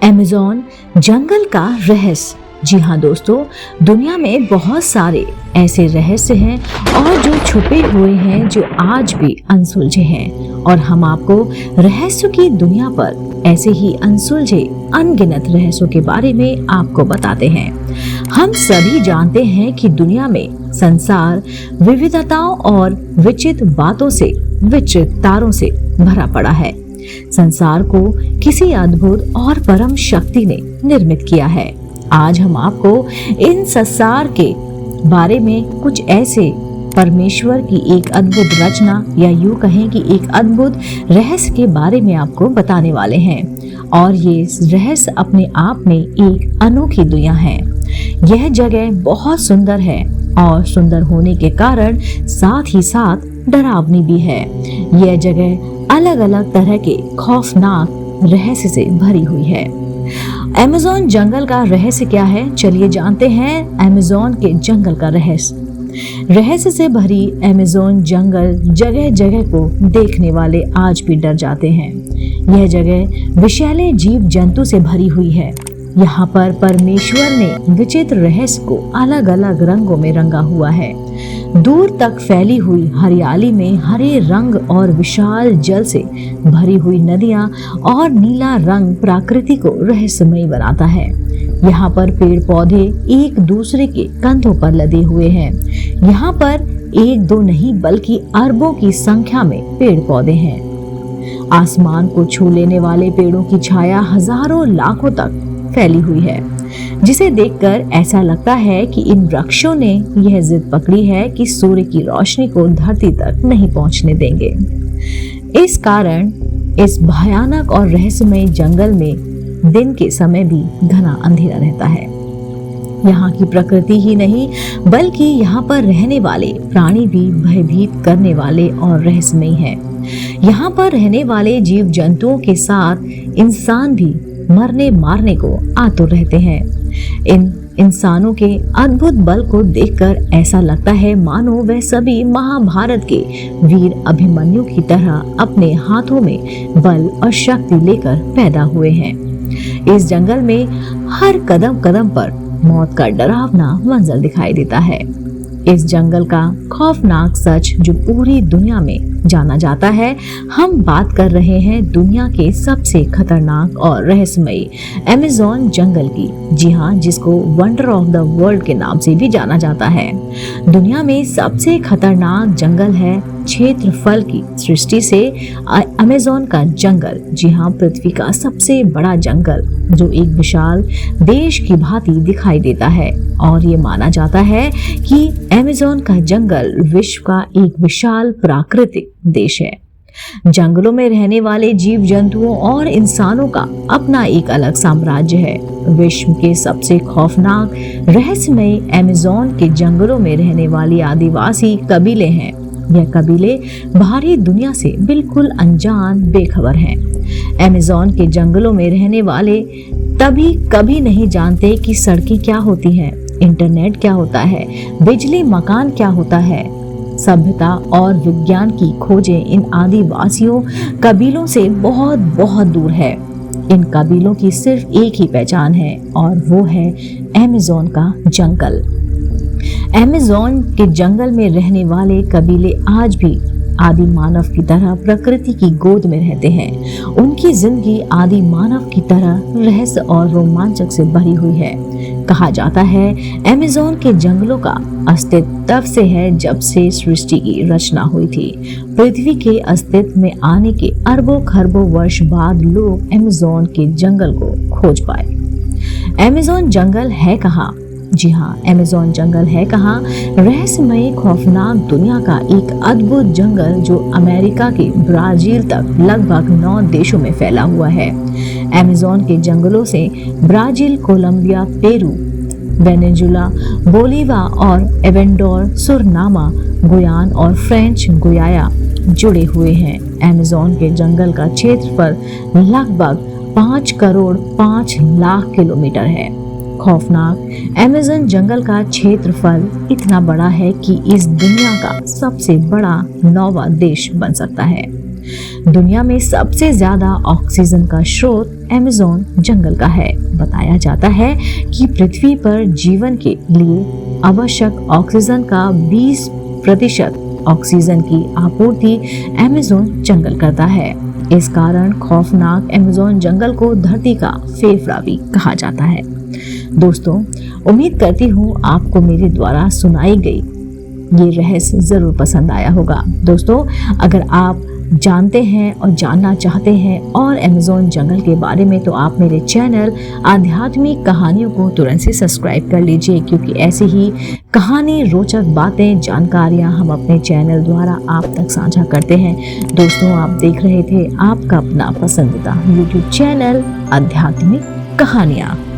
Amazon जंगल का रहस्य। जी हाँ दोस्तों, दुनिया में बहुत सारे ऐसे रहस्य हैं और जो छुपे हुए हैं, जो आज भी अनसुलझे हैं, और हम आपको रहस्यों की दुनिया पर ऐसे ही अनसुलझे अनगिनत रहस्यों के बारे में आपको बताते हैं। हम सभी जानते हैं कि दुनिया में संसार विविधताओं और विचित्र बातों से, विचित्र तारों से भरा पड़ा है। संसार को किसी अद्भुत और परम शक्ति ने निर्मित किया है। आज हम आपको इन संसार के बारे में कुछ ऐसे परमेश्वर की एक अद्भुत रचना, या यूं कहें कि एक अद्भुत रहस्य के बारे में आपको बताने वाले हैं। और ये रहस्य अपने आप में एक अनोखी दुनिया है। यह जगह बहुत सुंदर है और सुंदर होने के कारण साथ ही साथ डरावनी भी है। यह जगह अलग अलग तरह के खौफनाक रहस्य से भरी हुई है। अमेज़न जंगल का रहस्य क्या है, चलिए जानते हैं अमेज़न के जंगल का रहस्य। रहस्य से भरी अमेज़न जंगल जगह जगह को देखने वाले आज भी डर जाते हैं। यह जगह विषैले जीव जंतु से भरी हुई है। यहाँ पर परमेश्वर ने विचित्र रहस्य को अलग अलग रंगों में रंगा हुआ है। दूर तक फैली हुई हरियाली में हरे रंग और विशाल जल से भरी हुई नदियां और नीला रंग प्रकृति को रहस्यमयी बनाता है। यहाँ पर पेड़ पौधे एक दूसरे के कंधों पर लदे हुए हैं। यहाँ पर एक दो नहीं बल्कि अरबों की संख्या में पेड़ पौधे हैं। आसमान को छू लेने वाले पेड़ों की छाया हजारों लाखों तक फैली हुई है, जिसे देखकर ऐसा लगता है कि इन वृक्षों ने यह जिद पकड़ी है कि सूर्य की रोशनी को धरती तक नहीं पहुंचने देंगे। इस कारण इस भयानक और रहस्यमय जंगल में दिन के समय भी घना अंधेरा रहता है। यहाँ की प्रकृति ही नहीं बल्कि यहाँ पर रहने वाले प्राणी भी भयभीत करने वाले और रहस्यमयी हैं। यहाँ पर रहने वाले जीव जंतुओं के साथ इंसान भी मरने मारने को आतुर रहते हैं। इन इंसानों के अद्भुत बल को देखकर ऐसा लगता है मानो वह सभी महाभारत के वीर अभिमन्यु की तरह अपने हाथों में बल और शक्ति लेकर पैदा हुए हैं। इस जंगल में हर कदम कदम पर मौत का डरावना मंजर दिखाई देता है। इस जंगल का खौफनाक सच जो पूरी दुनिया में जाना जाता है। हम बात कर रहे हैं दुनिया के सबसे खतरनाक और रहस्यमयी अमेज़न जंगल की। जी हाँ, जिसको वंडर ऑफ द वर्ल्ड के नाम से भी जाना जाता है। दुनिया में सबसे खतरनाक जंगल है क्षेत्रफल की दृष्टि से अमेज़न का जंगल। जी हाँ, पृथ्वी का सबसे बड़ा जंगल जो एक विशाल देश की भांति दिखाई देता है। और ये माना जाता है कि अमेज़न का जंगल विश्व का एक विशाल प्राकृतिक देश है। जंगलों में रहने वाले जीव जंतुओं और इंसानों का अपना एक अलग साम्राज्य है। विश्व के सबसे खौफनाक रहस्यमय अमेज़न के जंगलों में रहने वाली आदिवासी कबीले हैं। यह कबीले बाहरी दुनिया से बिल्कुल अनजान, बेखबर हैं। अमेज़न के जंगलों में रहने वाले कभी नहीं जानते कि सड़कें क्या होती हैं, इंटरनेट क्या होता है, बिजली मकान क्या होता है। सभ्यता और विज्ञान की खोजें इन आदिवासियों कबीलों से बहुत बहुत दूर है। इन कबीलों की सिर्फ एक ही पहचान है और वो है अमेज़न का जंगल। अमेज़न के जंगल में रहने वाले कबीले आज भी आदि मानव की तरह प्रकृति की गोद में रहते हैं। उनकी जिंदगी आदि मानव की तरह रहस्य और रोमांचक से भरी हुई है। कहा जाता है अमेज़न के जंगलों का अस्तित्व तब से है जब से सृष्टि की रचना हुई थी। पृथ्वी के अस्तित्व में आने के अरबों खरबों वर्ष बाद लोग अमेज़न के जंगल को खोज पाए। अमेज़न जंगल है कहाँ? जी हाँ, अमेज़न जंगल है कहाँ? रहस्यमय खौफनाक दुनिया का एक अद्भुत जंगल जो अमेरिका के ब्राजील तक लगभग 9 देशों में फैला हुआ है। अमेज़न के जंगलों से ब्राजील, कोलंबिया, पेरू, वेनेजुला, बोलीवा और एवेंडोर, सुरनामा, गुयान और फ्रेंच गुयाना जुड़े हुए हैं। अमेज़न के जंगल का क्षेत्रफल लगभग 5 करोड़ 5 लाख किलोमीटर है। खौफनाक अमेज़न जंगल का क्षेत्रफल इतना बड़ा है कि इस दुनिया का सबसे बड़ा 9वां देश बन सकता है। दुनिया में सबसे ज्यादा ऑक्सीजन का स्रोत अमेज़न जंगल का है। बताया जाता है कि पृथ्वी पर जीवन के लिए आवश्यक ऑक्सीजन का 20% ऑक्सीजन की आपूर्ति अमेज़न जंगल करता है। इस कारण खौफनाक अमेज़न जंगल को धरती का फेफड़ा भी कहा जाता है। दोस्तों, उम्मीद करती हूँ आपको मेरे द्वारा सुनाई गई ये रहस्य जरूर पसंद आया होगा। दोस्तों, अगर आप जानते हैं और जानना चाहते हैं और अमेज़न जंगल के बारे में, तो आप मेरे चैनल आध्यात्मिक कहानियों को तुरंत से सब्सक्राइब कर लीजिए, क्योंकि ऐसी ही कहानी, रोचक बातें, जानकारियां हम अपने चैनल द्वारा आप तक साझा करते हैं। दोस्तों, आप देख रहे थे आपका अपना पसंदीदा YouTube चैनल आध्यात्मिक कहानियां।